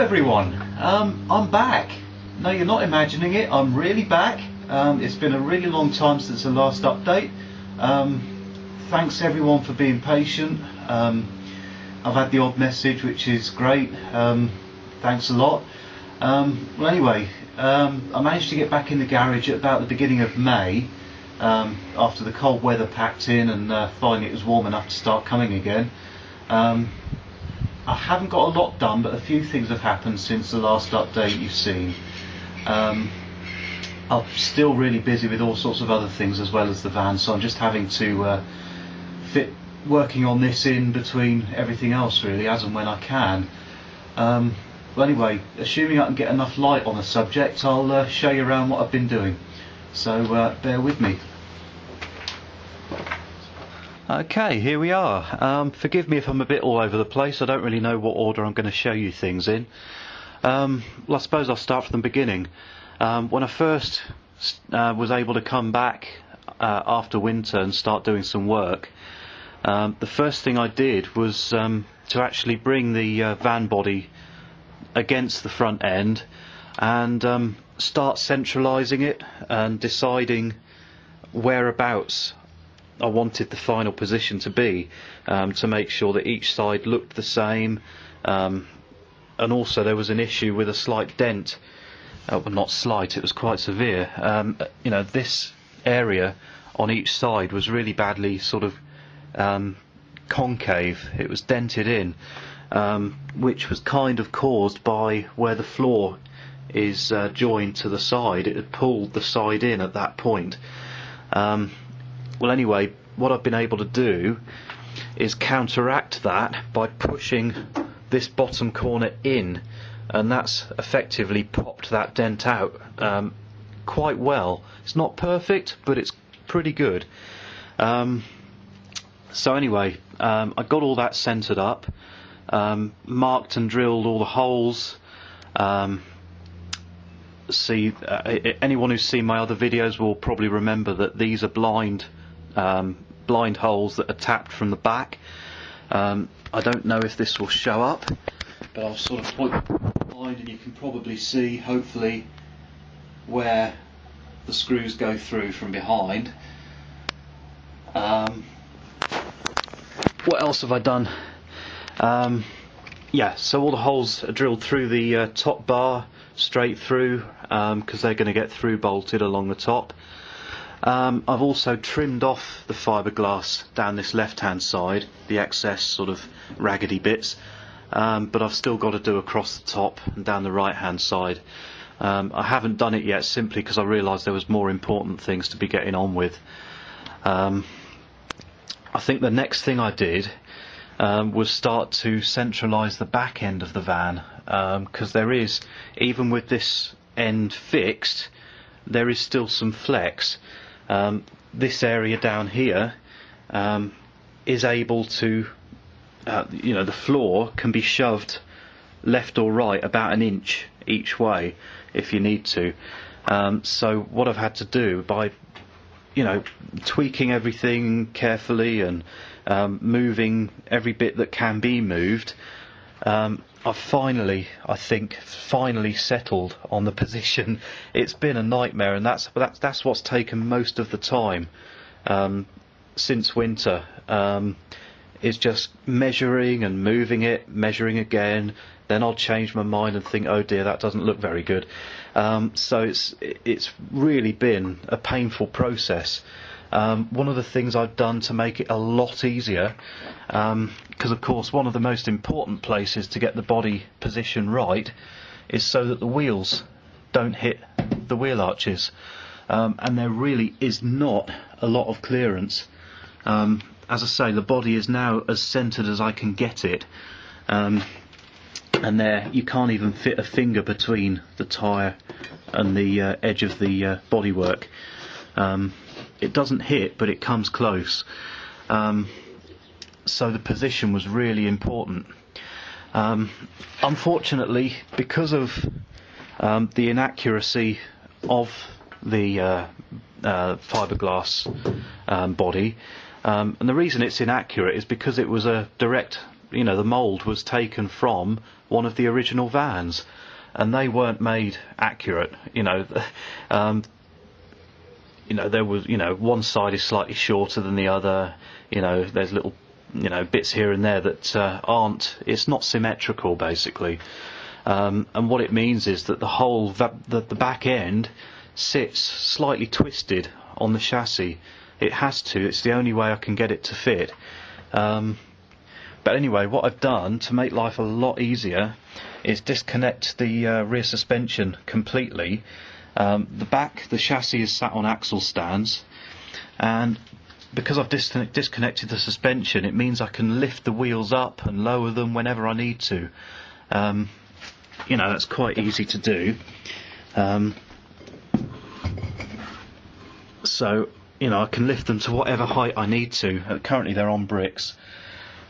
everyone, I'm back. No, you're not imagining it, I'm really back. It's been a really long time since the last update. Thanks everyone for being patient. I've had the odd message, which is great. Thanks a lot. Well, anyway, I managed to get back in the garage at about the beginning of May, after the cold weather packed in and finally it was warm enough to start coming again. I haven't got a lot done, but a few things have happened since the last update you've seen. I'm still really busy with all sorts of other things as well as the van, so I'm just having to fit working on this in between everything else really, as and when I can. Well, anyway, assuming I can get enough light on the subject, I'll show you around what I've been doing, so bear with me. Okay, here we are. Forgive me if I'm a bit all over the place. I don't really know what order I'm going to show you things in. Well, I suppose I'll start from the beginning. When I first was able to come back after winter and start doing some work, the first thing I did was to actually bring the van body against the front end and start centralising it and deciding whereabouts I wanted the final position to be, to make sure that each side looked the same, and also there was an issue with a slight dent. Well, not slight, it was quite severe. You know, this area on each side was really badly sort of concave. It was dented in, which was kind of caused by where the floor is joined to the side. It had pulled the side in at that point. Well, anyway, what I've been able to do is counteract that by pushing this bottom corner in, and that's effectively popped that dent out quite well. It's not perfect, but it's pretty good. So anyway, I got all that centered up, marked and drilled all the holes. Anyone who's seen my other videos will probably remember that these are blind holes that are tapped from the back. I don't know if this will show up, but I'll sort of point blind and you can probably see, hopefully, where the screws go through from behind. What else have I done? Yeah, so all the holes are drilled through the top bar, straight through, because they're going to get through bolted along the top. I've also trimmed off the fiberglass down this left hand side, the excess sort of raggedy bits, but I've still got to do across the top and down the right hand side. I haven't done it yet simply because I realised there was more important things to be getting on with. I think the next thing I did was start to centralise the back end of the van, because there is, even with this end fixed, there is still some flex. This area down here is able to, you know, the floor can be shoved left or right about 1 inch each way if you need to. So what I've had to do, by tweaking everything carefully and moving every bit that can be moved, I've finally settled on the position. It's been a nightmare, and that's what's taken most of the time since winter. Is just measuring and moving it, measuring again. Then I'll change my mind and think, oh dear, that doesn't look very good. So it's really been a painful process. One of the things I've done to make it a lot easier, because of course one of the most important places to get the body position right is so that the wheels don't hit the wheel arches, and there really is not a lot of clearance. As I say, the body is now as centred as I can get it, and there you can't even fit a finger between the tyre and the edge of the bodywork. It doesn't hit, but it comes close. So the position was really important. Unfortunately, because of the inaccuracy of the fiberglass body, and the reason it's inaccurate is because it was a direct the mould was taken from one of the original vans, and they weren't made accurate. There was, one side is slightly shorter than the other. There's little, bits here and there that aren't. It's not symmetrical, basically. And what it means is that the back end sits slightly twisted on the chassis. It has to. It's the only way I can get it to fit. But anyway, what I've done to make life a lot easier is disconnect the rear suspension completely. The chassis is sat on axle stands, and because I've disconnected the suspension, it means I can lift the wheels up and lower them whenever I need to. That's quite easy to do. So I can lift them to whatever height I need to. Currently they're on bricks.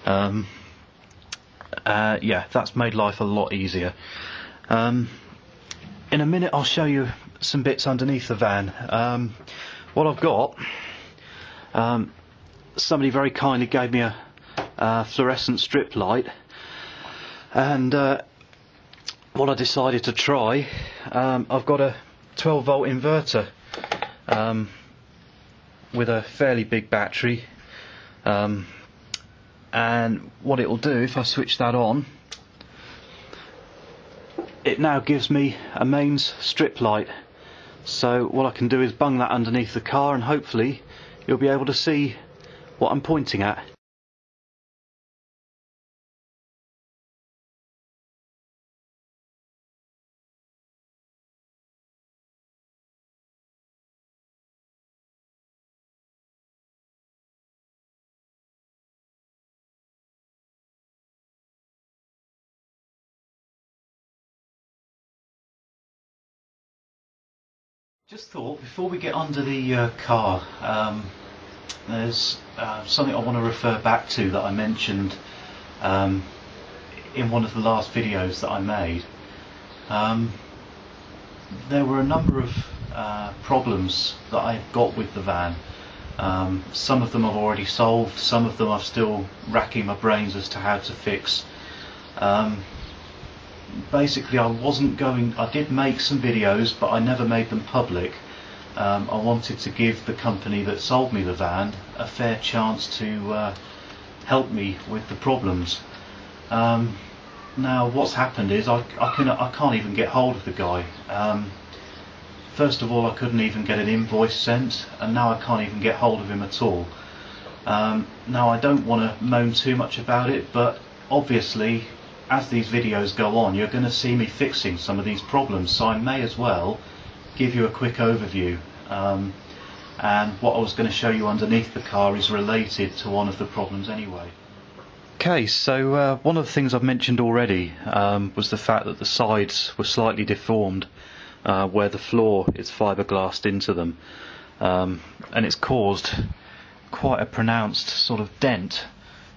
That's made life a lot easier. In a minute I'll show you some bits underneath the van. What I've got, somebody very kindly gave me a fluorescent strip light, and what I decided to try, I've got a 12 volt inverter with a fairly big battery, and what it will do, if I switch that on, it now gives me a mains strip light. So what I can do is bung that underneath the car, and hopefully you'll be able to see what I'm pointing at. Just thought, before we get under the car, there's something I want to refer back to that I mentioned in one of the last videos that I made. There were a number of problems that I've got with the van. Some of them I've already solved, some of them I'm still racking my brains as to how to fix. Basically, I did make some videos, but I never made them public. I wanted to give the company that sold me the van a fair chance to help me with the problems. Now what's happened is I can't even get hold of the guy. First of all, I couldn't even get an invoice sent, and now I can't even get hold of him at all. Now I don't want to moan too much about it, but obviously as these videos go on, you're going to see me fixing some of these problems, so I may as well give you a quick overview. And what I was going to show you underneath the car is related to one of the problems anyway. Okay, so one of the things I've mentioned already was the fact that the sides were slightly deformed where the floor is fiberglassed into them, and it's caused quite a pronounced sort of dent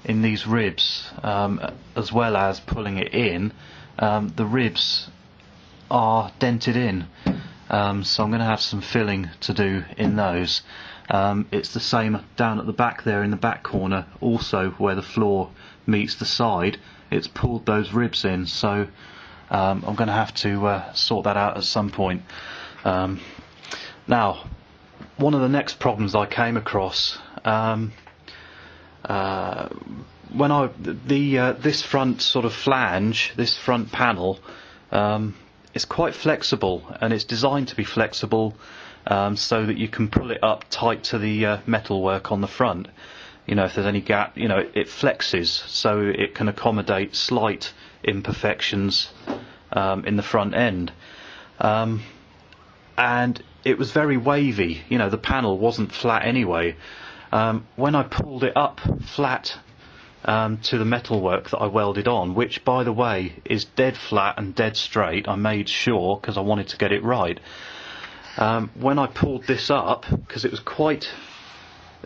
in these ribs, as well as pulling it in. The ribs are dented in, so I'm going to have some filling to do in those. It's the same down at the back there in the back corner, also where the floor meets the side. It's pulled those ribs in, so I'm going to have to sort that out at some point. Now, one of the next problems I came across, this front sort of flange, this front panel, is quite flexible, and it's designed to be flexible so that you can pull it up tight to the metalwork on the front. If there's any gap, it flexes so it can accommodate slight imperfections in the front end. And it was very wavy. The panel wasn't flat anyway. When I pulled it up flat to the metalwork that I welded on, which by the way is dead flat and dead straight, I made sure because I wanted to get it right. When I pulled this up, because it was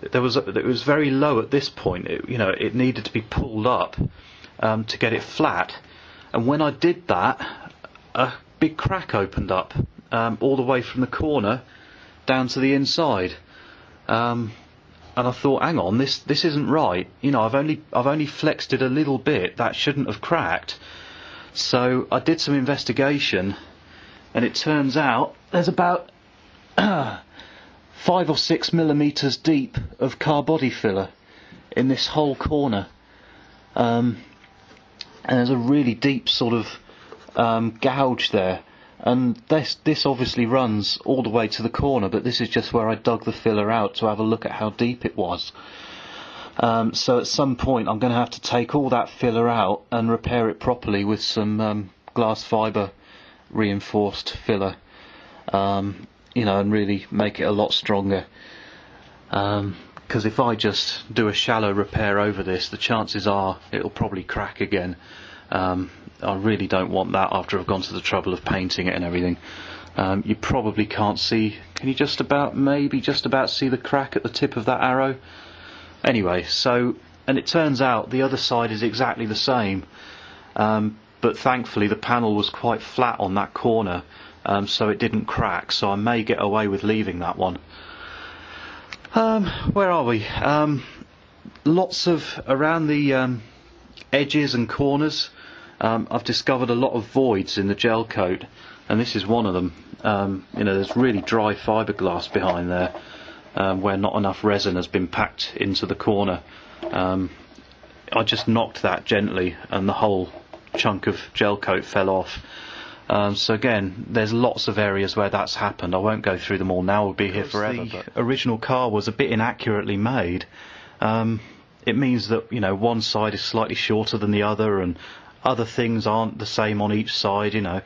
it was very low at this point, it needed to be pulled up to get it flat, and when I did that, a big crack opened up all the way from the corner down to the inside. and I thought, hang on, this isn't right. You know, I've only flexed it a little bit. That shouldn't have cracked. So I did some investigation, and it turns out there's about 5 or 6 millimeters deep of car body filler in this whole corner, and there's a really deep sort of gouge there. And this obviously runs all the way to the corner, but this is just where I dug the filler out to have a look at how deep it was. So at some point I'm going to have to take all that filler out and repair it properly with some glass fibre reinforced filler, you know, and really make it a lot stronger. Because if I just do a shallow repair over this, the chances are it'll probably crack again. I really don't want that after I've gone to the trouble of painting it and everything. You probably can't see. Can you maybe just about see the crack at the tip of that arrow? Anyway, and it turns out the other side is exactly the same, but thankfully the panel was quite flat on that corner, so it didn't crack, so I may get away with leaving that one. Where are we? Lots of around the edges and corners. I've discovered a lot of voids in the gel coat, and this is one of them. You know, there's really dry fiberglass behind there, where not enough resin has been packed into the corner. I just knocked that gently, and the whole chunk of gel coat fell off. So again, there's lots of areas where that's happened. I won't go through them all now, we'll be here forever. The original car was a bit inaccurately made. It means that, you know, one side is slightly shorter than the other, and other things aren't the same on each side, you know.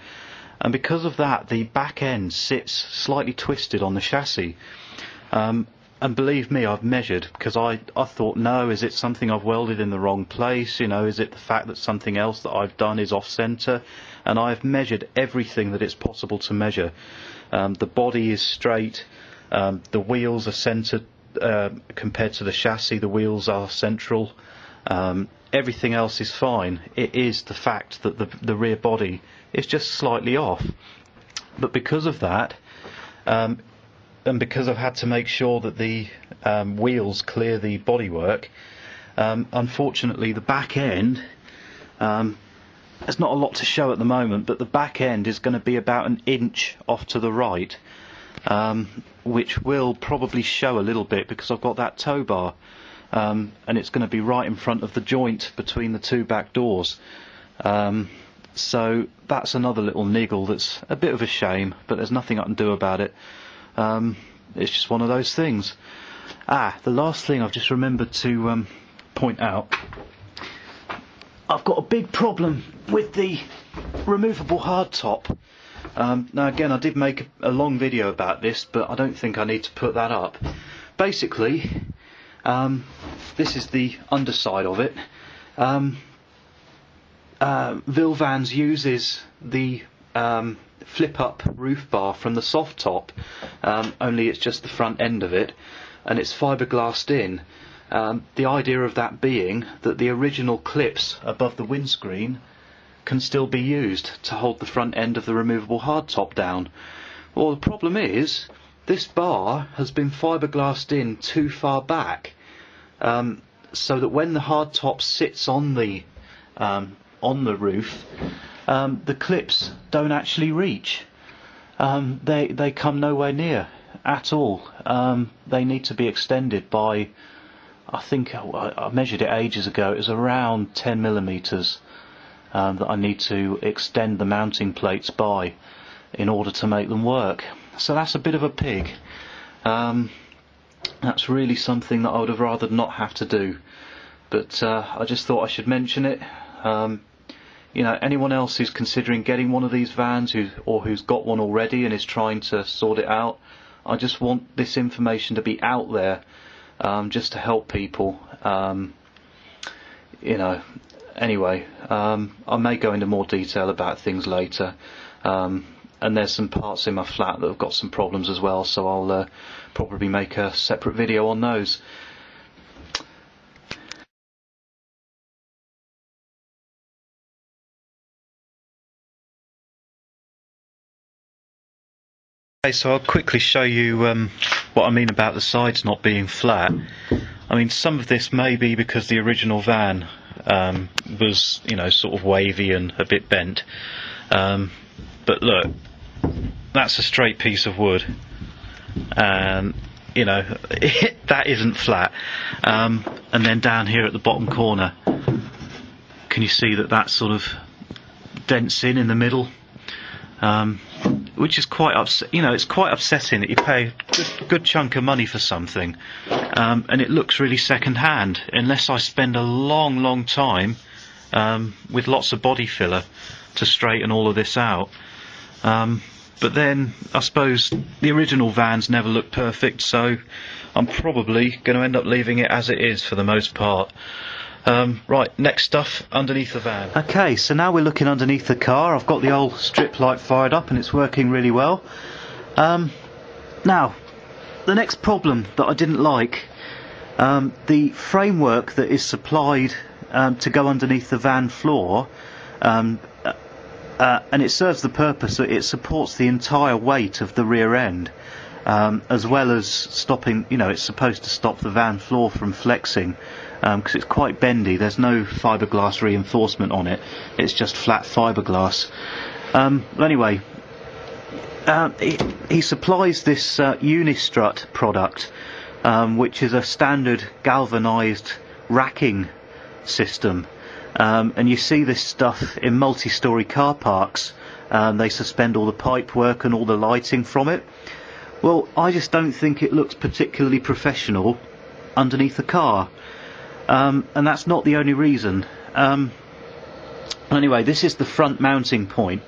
And because of that, the back end sits slightly twisted on the chassis. And believe me, I've measured, because I thought, no, is it something I've welded in the wrong place? You know, is it the fact that something else that I've done is off centre? And I've measured everything that it's possible to measure. The body is straight, the wheels are centred compared to the chassis, the wheels are central. Everything else is fine. It is the fact that the rear body is just slightly off. But because of that, and because I've had to make sure that the wheels clear the bodywork, unfortunately the back end, there's not a lot to show at the moment, but the back end is going to be about an inch off to the right, which will probably show a little bit because I've got that tow bar. And it's going to be right in front of the joint between the two back doors. So that's another little niggle that's a bit of a shame, but there's nothing I can do about it. It's just one of those things. The last thing I've just remembered to point out, I've got a big problem with the removable hardtop. Now again, I did make a long video about this, but I don't think I need to put that up. Basically, this is the underside of it. Vilvans uses the flip-up roof bar from the soft top, only it's just the front end of it, and it's fiberglassed in. The idea of that being that the original clips above the windscreen can still be used to hold the front end of the removable hardtop down. Well, the problem is this bar has been fiberglassed in too far back, so that when the hardtop sits on the roof, the clips don't actually reach. They come nowhere near at all. They need to be extended by, I think I measured it ages ago, it was around 10 millimeters that I need to extend the mounting plates by in order to make them work. So that's a bit of a pig. That's really something that I would have rather not have to do, but I just thought I should mention it. You know, anyone else who's considering getting one of these vans, who's got one already and is trying to sort it out, I just want this information to be out there, just to help people. You know, anyway, I may go into more detail about things later. And there's some parts in my flat that have got some problems as well, so I'll probably make a separate video on those. Okay, so I'll quickly show you what I mean about the sides not being flat. I mean, some of this may be because the original van was, you know, sort of wavy and a bit bent. But look, that's a straight piece of wood, and you know that isn't flat. And then down here at the bottom corner, can you see that that sort of dents in the middle? Which is quite it's quite upsetting that you pay a good chunk of money for something, and it looks really second-hand, unless I spend a long time with lots of body filler to straighten all of this out. But then I suppose the original vans never looked perfect, so I'm probably going to end up leaving it as it is for the most part. Right, next stuff underneath the van. Okay, so now we're looking underneath the car. I've got the old strip light fired up and it's working really well. Now, the next problem that I didn't like, the framework that is supplied to go underneath the van floor, and it serves the purpose that it supports the entire weight of the rear end, as well as stopping, you know, it's supposed to stop the van floor from flexing, because it's quite bendy. There's no fiberglass reinforcement on it, it's just flat fiberglass. Anyway, he supplies this Unistrut product, which is a standard galvanised racking system. And you see this stuff in multi-storey car parks. They suspend all the pipe work and all the lighting from it. Well, I just don't think it looks particularly professional underneath the car, and that's not the only reason. Anyway, this is the front mounting point.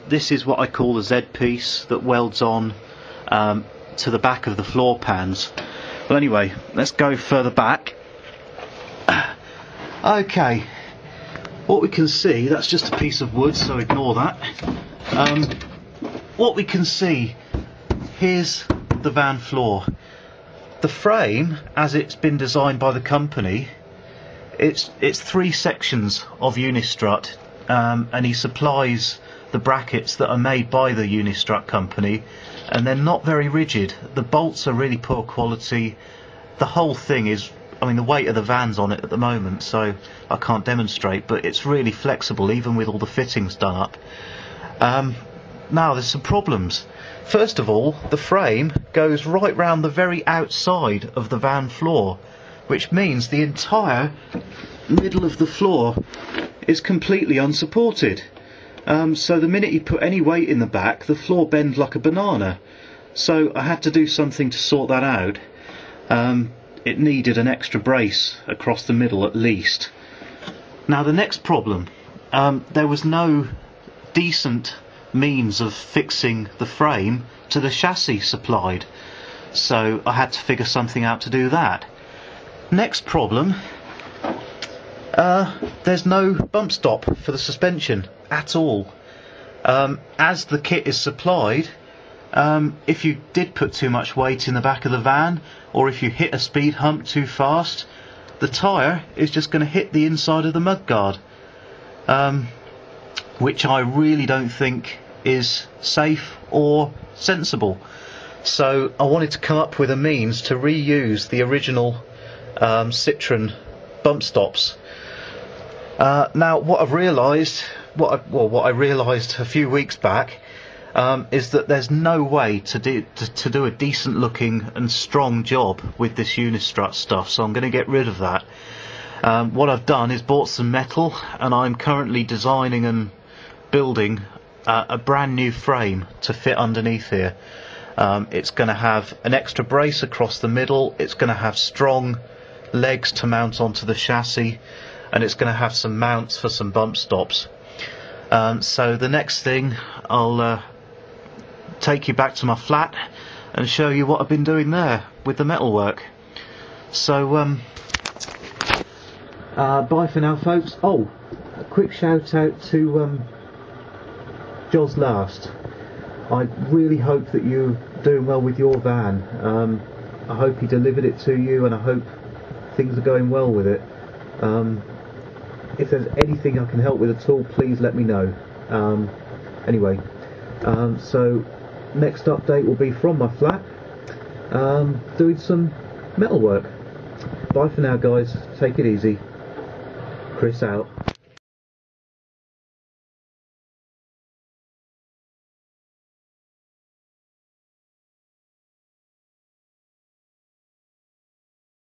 This is what I call the Z-piece that welds on to the back of the floor pans. Well, anyway, let's go further back. Okay, what we can see, that's just a piece of wood, so ignore that. What we can see, here's the van floor. The frame, as it's been designed by the company, it's 3 sections of Unistrut, and he supplies the brackets that are made by the Unistrut company, and they're not very rigid. The bolts are really poor quality. The whole thing is, I mean, the weight of the van's on it at the moment, so I can't demonstrate, but it's really flexible even with all the fittings done up. Now there's some problems. First of all, the frame goes right round the very outside of the van floor, which means the entire middle of the floor is completely unsupported. So the minute you put any weight in the back, the floor bends like a banana. So I had to do something to sort that out. It needed an extra brace across the middle at least. Now the next problem, there was no decent means of fixing the frame to the chassis supplied, so I had to figure something out to do that. Next problem, there's no bump stop for the suspension at all. As the kit is supplied, if you did put too much weight in the back of the van, or if you hit a speed hump too fast, the tyre is just going to hit the inside of the mudguard, which I really don't think is safe or sensible. So I wanted to come up with a means to reuse the original Citroen bump stops. Now what I've realised, what I realised a few weeks back, is that there's no way to do a decent looking and strong job with this Unistrut stuff, so I'm going to get rid of that. What I've done is bought some metal, and I'm currently designing and building a brand new frame to fit underneath here. It's going to have an extra brace across the middle, it's going to have strong legs to mount onto the chassis, and it's going to have some mounts for some bump stops. So the next thing, I'll take you back to my flat and show you what I've been doing there with the metalwork. So bye for now, folks. Oh, a quick shout out to Joz Last. I really hope that you're doing well with your van. I hope he delivered it to you, and I hope things are going well with it. If there's anything I can help with at all, please let me know. Anyway, so next update will be from my flat, doing some metal work. Bye for now, guys. Take it easy. Chris out.